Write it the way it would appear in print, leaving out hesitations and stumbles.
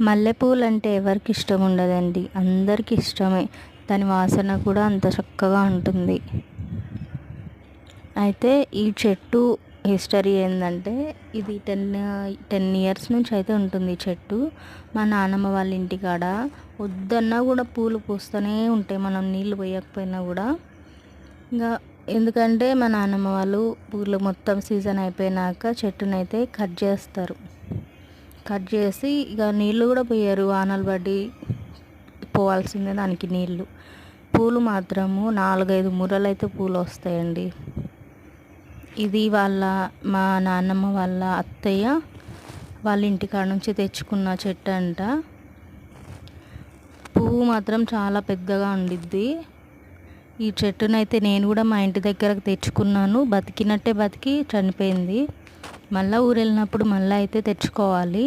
మల్లెపూలు అంటే ఎవరికి ఇష్టం ఉండదండి, అందరికీ ఇష్టమే. దాని వాసన కూడా అంత చక్కగా ఉంటుంది. అయితే ఈ చెట్టు హిస్టరీ ఏంటంటే, ఇది 10 ఇయర్స్ నుంచి అయితే ఉంటుంది ఈ చెట్టు. మా నాన్నమ్మ వాళ్ళ ఇంటికాడ వద్దన్నా కూడా పూలు పూస్తూనే ఉంటాయి, మనం నీళ్ళు పోయకపోయినా కూడా. ఇంకా ఎందుకంటే మా నాన్నమ్మ వాళ్ళు పూలు మొత్తం సీజన్ అయిపోయినాక చెట్టునైతే కట్ చేస్తారు. కట్ చేసి ఇక నీళ్ళు కూడా పోయారు, వానలు పడి పోవాల్సిందే దానికి నీళ్ళు. పూలు మాత్రము 4-5 మురలు అయితే పూలు వస్తాయండి. ఇది మా నాన్నమ్మ వాళ్ళ అత్తయ్య వాళ్ళ ఇంటికాడ నుంచి తెచ్చుకున్న చెట్టు అంట. పువ్వు మాత్రం చాలా పెద్దగా ఉండిద్ది. ఈ చెట్టునైతే నేను కూడా మా ఇంటి దగ్గరకు తెచ్చుకున్నాను, బతికినట్టే బతికి చనిపోయింది. మళ్ళీ ఊరు వెళ్ళినప్పుడు మళ్ళీ అయితే తెచ్చుకోవాలి.